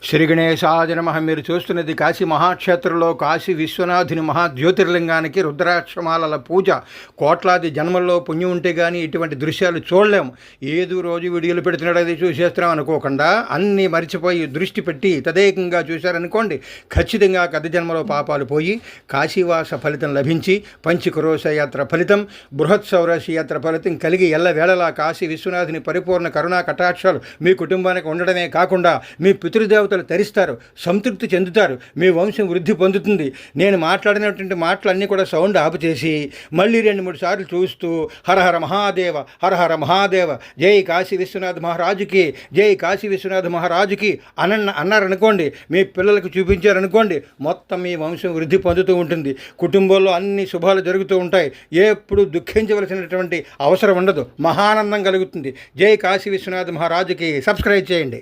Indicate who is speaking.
Speaker 1: శ్రీ గణేశాయ నమః. మీరు చూస్తున్నది కాశీ మహాక్షేత్రంలో కాశీ విశ్వనాథుని మహాజ్యోతిర్లింగానికి రుద్రాక్షమాలల పూజ. కోట్లాది జన్మల్లో పుణ్యం ఉంటే కానీ ఇటువంటి దృశ్యాలు చూడలేము. ఏదో రోజు వీడియోలు పెడుతున్నాడు అది చూసేస్తున్నాం అనుకోకుండా అన్నీ మరిచిపోయి దృష్టి పెట్టి తదేకంగా చూశారనుకోండి, ఖచ్చితంగా గత జన్మలో పాపాలు పోయి కాశీవాస ఫలితం లభించి పంచక్రోశ యాత్ర ఫలితం, బృహత్ సౌరాశి యాత్ర ఫలితం కలిగి ఎల్లవేళలా కాశీ విశ్వనాథుని పరిపూర్ణ కరుణా కటాక్షాలు మీ కుటుంబానికి ఉండడమే కాకుండా మీ పితృదేవతలు తరిస్తారు, సంతృప్తి చెందుతారు, మీ వంశం వృద్ధి పొందుతుంది. నేను మాట్లాడినటువంటి మాటలన్నీ కూడా సౌండ్ ఆపు చేసి మళ్ళీ 2-3 సార్లు చూస్తూ హర హర మహాదేవ, హర హర మహాదేవ, జై కాశీ విశ్వనాథ మహారాజుకి, జై కాశీ విశ్వనాథ మహారాజుకి అన్నారనుకోండి, మీ పిల్లలకు చూపించారనుకోండి, మొత్తం మీ వంశం వృద్ధి పొందుతూ ఉంటుంది. కుటుంబంలో అన్ని శుభాలు జరుగుతూ ఉంటాయి. ఎప్పుడు దుఃఖించవలసినటువంటి అవసరం ఉండదు, మహానందం కలుగుతుంది. జై కాశీ విశ్వనాథ మహారాజుకి. సబ్స్క్రైబ్ చేయండి.